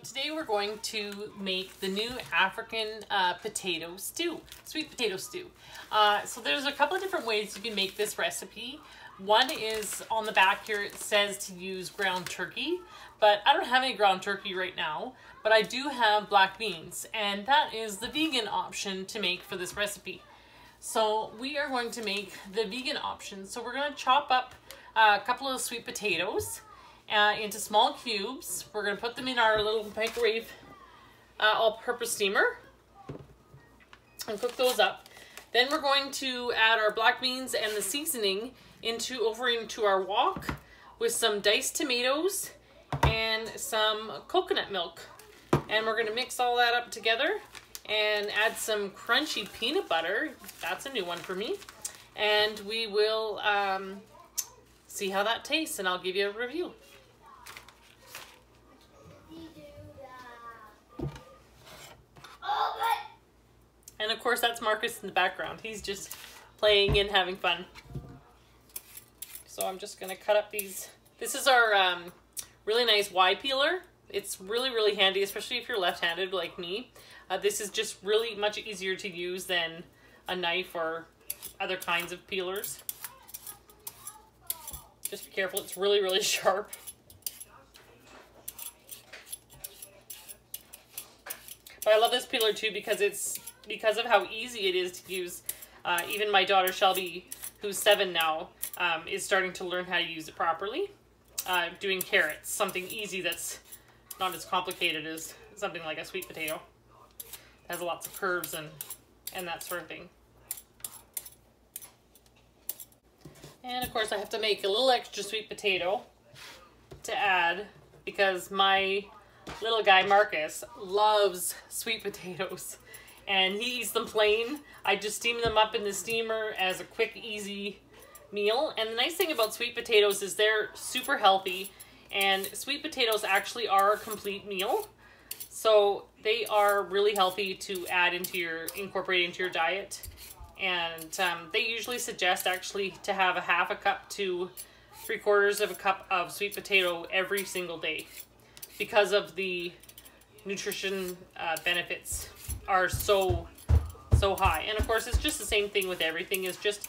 today we're going to make the new African potato stew, sweet potato stew. So there's a couple of different ways you can make this recipe. One is on the back here, it says to use ground turkey, but I don't have any ground turkey right now, but I do have black beans, and that is the vegan option to make for this recipe. So we are going to make the vegan option. So we're going to chop up a couple of sweet potatoes into small cubes. We're going to put them in our little microwave all-purpose steamer and cook those up. Then we're going to add our black beans and the seasoning over into our wok with some diced tomatoes and some coconut milk. And we're going to mix all that up together and add some crunchy peanut butter. That's a new one for me. And we will see how that tastes, and I'll give you a review. And of course, that's Marcus in the background. He's just playing and having fun. So I'm just gonna cut up these. This is our really nice Y peeler. It's really, really handy, especially if you're left-handed like me. This is just really much easier to use than a knife or other kinds of peelers. Just be careful, it's really, really sharp. But I love this peeler too because of how easy it is to use. Even my daughter Shelby, who's 7 now, is starting to learn how to use it properly. Doing carrots, something easy that's not as complicated as something like a sweet potato. It has lots of curves and that sort of thing. And of course I have to make a little extra sweet potato to add because my little guy Marcus loves sweet potatoes and he eats them plain. I just steam them up in the steamer as a quick, easy meal. And the nice thing about sweet potatoes is they're super healthy, and sweet potatoes actually are a complete meal. So they are really healthy to incorporate into your diet. And they usually suggest actually to have a half a cup to 3/4 of a cup of sweet potato every single day because of the nutrition benefits are so high. And of course, it's just the same thing with everything, is just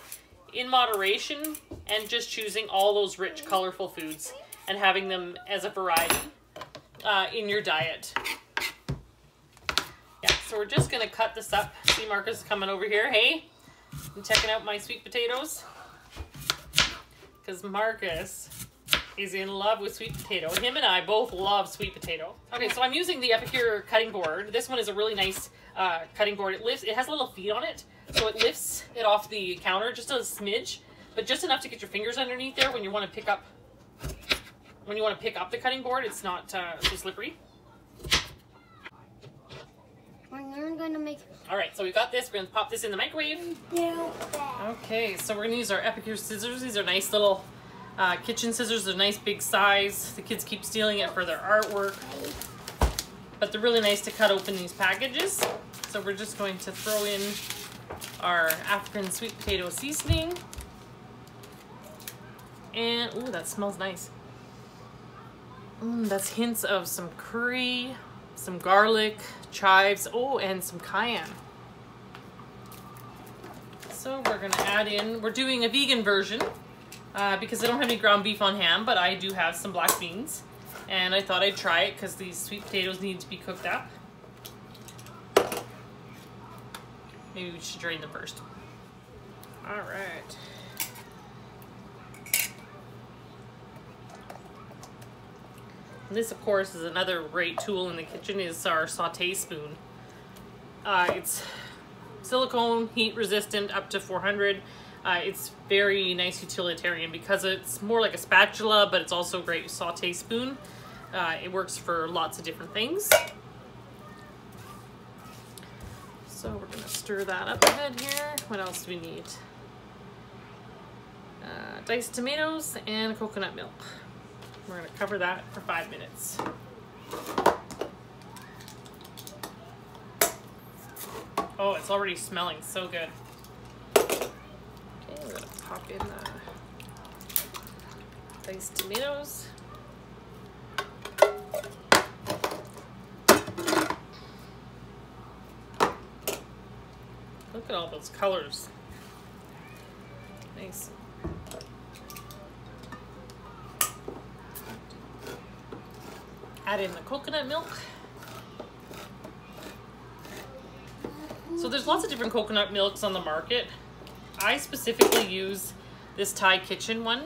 in moderation and just choosing all those rich, colorful foods and having them as a variety in your diet. Yeah, so we're just gonna cut this up. See, Marcus is coming over here. Hey, I'm checking out my sweet potatoes because Marcus is in love with sweet potato. Him and I both love sweet potato. Okay, so I'm using the Epicure cutting board. This one is a really nice cutting board. It has little feet on it, so it lifts it off the counter just a smidge, but just enough to get your fingers underneath there when you want to pick up the cutting board. It's not so slippery. I'm gonna make. All right, so we've got this. We're gonna pop this in the microwave. Okay, so we're gonna use our Epicure scissors. These are nice little kitchen scissors. They're nice big size. The kids keep stealing it for their artwork, but they're really nice to cut open these packages. So we're just going to throw in our African sweet potato seasoning. And, ooh, that smells nice. That's hints of some curry, some garlic, chives, oh, and some cayenne. So we're gonna add in, we're doing a vegan version because I don't have any ground beef on hand, but I do have some black beans. And I thought I'd try it because these sweet potatoes need to be cooked up. Maybe we should drain them first. All right. And this, of course, is another great tool in the kitchen, is our saute spoon. It's silicone, heat resistant, up to 400. It's very nice utilitarian because it's more like a spatula, but it's also a great saute spoon. It works for lots of different things. So we're gonna stir that up a bit here. What else do we need? Diced tomatoes and coconut milk. We're gonna cover that for 5 minutes. Oh, it's already smelling so good. Okay, we're gonna pop in the diced tomatoes. Look at all those colors. Nice. Add in the coconut milk. So there's lots of different coconut milks on the market. I specifically use this Thai Kitchen one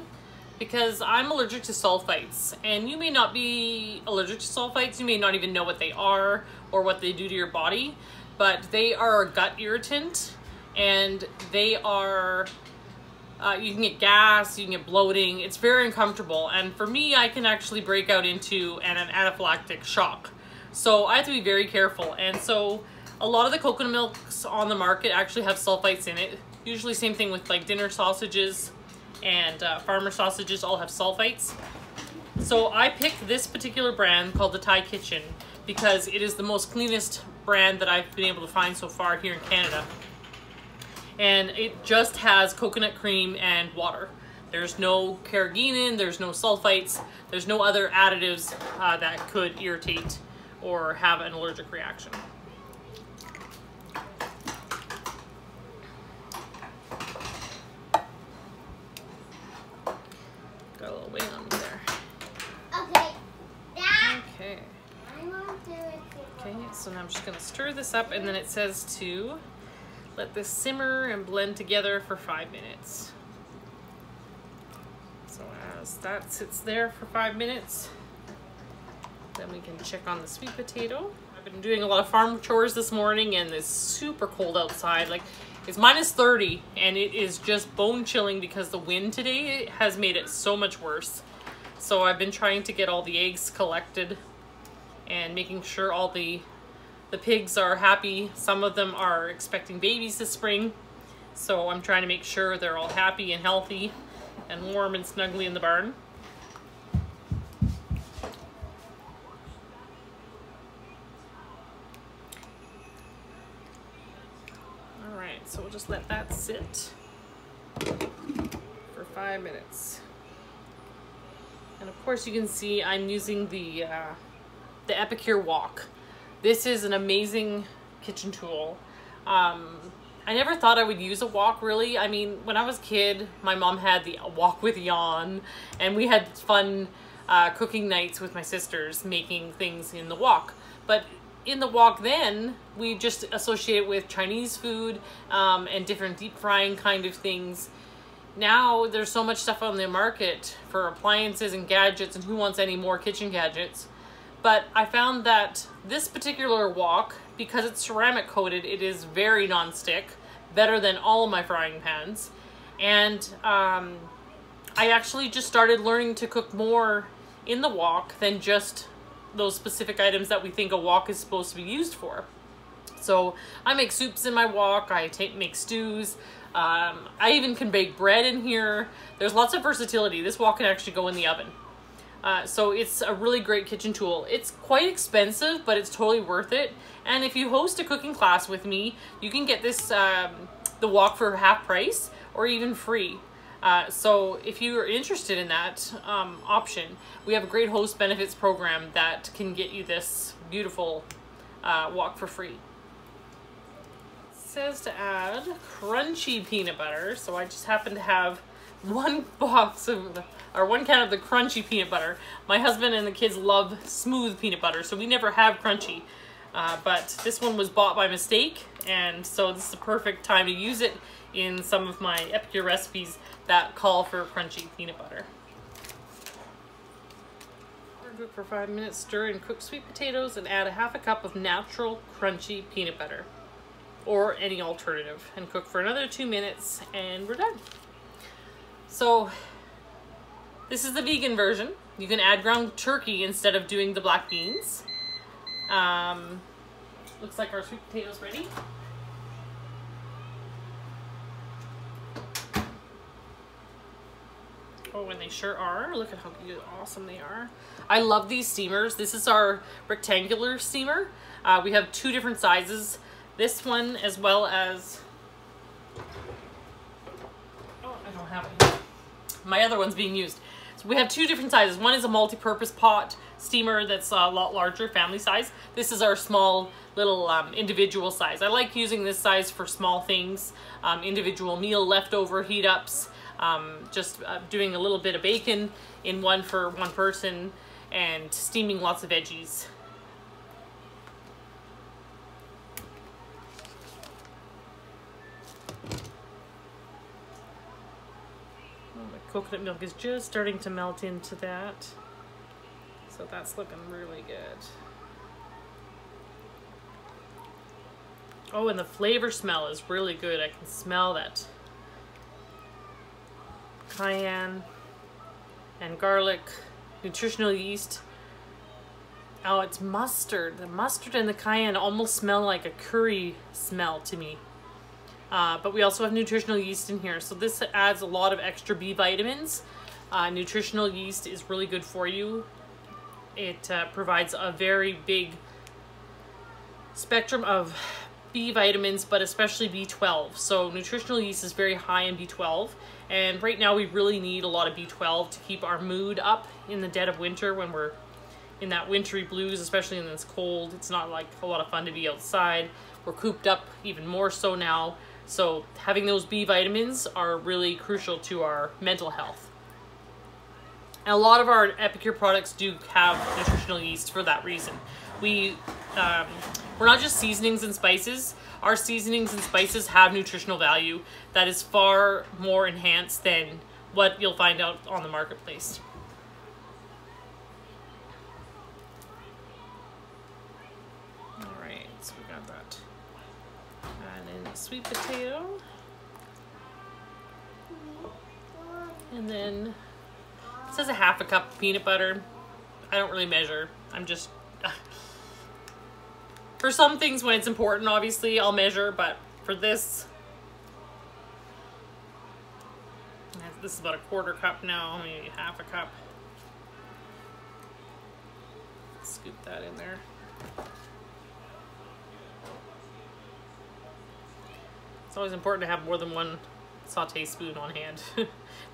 because I'm allergic to sulfites, and you may not be allergic to sulfites. You may not even know what they are or what they do to your body, but they are a gut irritant, and they are you can get gas, you can get bloating. It's very uncomfortable, and for me, I can actually break out into an anaphylactic shock. So I have to be very careful, and so a lot of the coconut milks on the market actually have sulfites in it. Usually same thing with like dinner sausages and farmer sausages all have sulfites. So I picked this particular brand called the Thai Kitchen because it is the most cleanest brand that I've been able to find so far here in Canada. And it just has coconut cream and water. There's no carrageenan, there's no sulfites, there's no other additives that could irritate or have an allergic reaction. Got a little weight on me there. Okay. Okay. I won't do it. Okay, so now I'm just gonna stir this up, and then it says to let this simmer and blend together for 5 minutes. So as that sits there for 5 minutes, then we can check on the sweet potato. I've been doing a lot of farm chores this morning, and it's super cold outside. Like, it's minus 30, and it is just bone chilling because the wind today has made it so much worse. So I've been trying to get all the eggs collected and making sure all the pigs are happy. Some of them are expecting babies this spring, so I'm trying to make sure they're all happy and healthy and warm and snuggly in the barn. All right, so we'll just let that sit for 5 minutes. And of course you can see I'm using the Epicure wok. This is an amazing kitchen tool. I never thought I would use a wok, really. I mean, when I was a kid, my mom had the wok with Jan, and we had fun cooking nights with my sisters making things in the wok. But in the wok then, we just associate it with Chinese food and different deep frying kind of things. Now there's so much stuff on the market for appliances and gadgets, and who wants any more kitchen gadgets? But I found that this particular wok, because it's ceramic coated, it is very non-stick, better than all of my frying pans. And I actually just started learning to cook more in the wok than just those specific items that we think a wok is supposed to be used for. So I make soups in my wok, I make stews, I even can bake bread in here. There's lots of versatility. This wok can actually go in the oven. So it's a really great kitchen tool. It's quite expensive, but it's totally worth it. And if you host a cooking class with me, you can get this, the wok for half price or even free. So if you're interested in that option, we have a great host benefits program that can get you this beautiful wok for free. It says to add crunchy peanut butter. So I just happen to have one can of the crunchy peanut butter. My husband and the kids love smooth peanut butter, so we never have crunchy. But this one was bought by mistake, and so this is the perfect time to use it in some of my epicure recipes that call for crunchy peanut butter. Cook for 5 minutes, stir and cook sweet potatoes, and add a half a cup of natural crunchy peanut butter or any alternative, and cook for another 2 minutes, and we're done. So this is the vegan version. You can add ground turkey instead of doing the black beans. Looks like our sweet potatoes ready. Oh, and they sure are. Look at how good, awesome they are. I love these steamers. This is our rectangular steamer. We have 2 different sizes. This one as well as, oh, I don't have it. My other one's being used. So we have 2 different sizes. One is a multi-purpose pot, steamer that's a lot larger, family size. This is our small little individual size. I like using this size for small things, individual meal leftover heat ups, just doing a little bit of bacon in one for one person, and steaming lots of veggies. Coconut milk is just starting to melt into that. So that's looking really good. Oh, and the flavor smell is really good. I can smell that cayenne and garlic, nutritional yeast. Oh, it's mustard. The mustard and the cayenne almost smell like a curry smell to me. But we also have nutritional yeast in here. So this adds a lot of extra B vitamins. Nutritional yeast is really good for you. It provides a very big spectrum of B vitamins, but especially B12. So nutritional yeast is very high in B12. And right now we really need a lot of B12 to keep our mood up in the dead of winter when we're in that wintry blues, especially when it's cold. It's not like a lot of fun to be outside. We're cooped up even more so now. So having those B vitamins are really crucial to our mental health. And a lot of our Epicure products do have nutritional yeast for that reason. We're not just seasonings and spices. Our seasonings and spices have nutritional value that is far more enhanced than what you'll find out on the marketplace. All right, so we got that. Add in the sweet potato. And then it says a half a cup of peanut butter. I don't really measure. I'm just, for some things when it's important, obviously I'll measure, but for this is about a quarter cup now, maybe half a cup. Scoop that in there. It's always important to have more than one saute spoon on hand.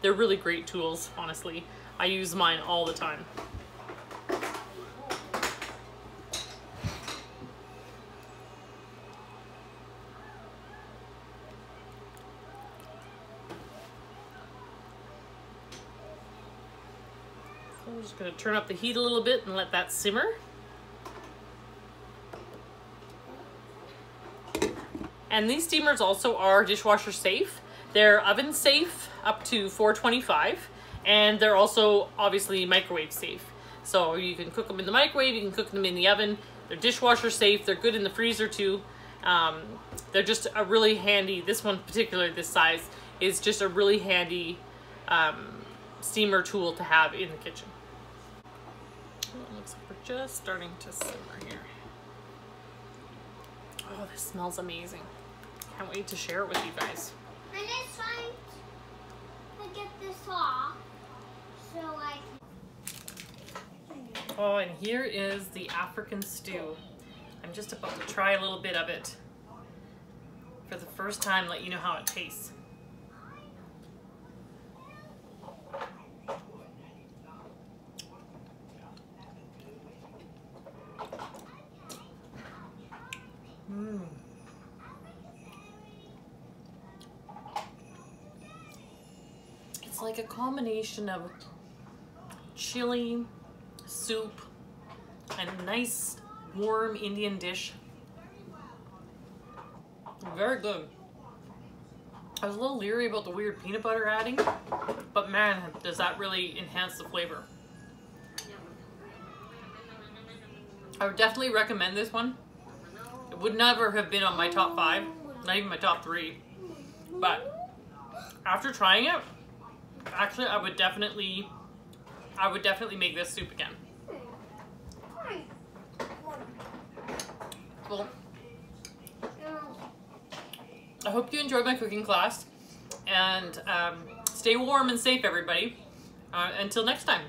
They're really great tools, honestly. I use mine all the time. So I'm just going to turn up the heat a little bit and let that simmer. And these steamers also are dishwasher safe. They're oven safe up to 425, and they're also obviously microwave safe. So you can cook them in the microwave, you can cook them in the oven. They're dishwasher safe, they're good in the freezer too. They're just a really handy, this one particularly this size, is just a really handy steamer tool to have in the kitchen. It looks like we're just starting to simmer here. Oh, this smells amazing. Can't wait to share it with you guys. I'm just trying to get this off so I can... Oh, and here is the African stew. I'm just about to try a little bit of it for the first time, let you know how it tastes. It's like a combination of chili, soup, and a nice warm Indian dish. Very good. I was a little leery about the weird peanut butter adding, but man, does that really enhance the flavor. I would definitely recommend this one. It would never have been on my top 5, not even my top 3. But after trying it, actually I would definitely make this soup again. Well, I hope you enjoyed my cooking class, and stay warm and safe, everybody. Until next time.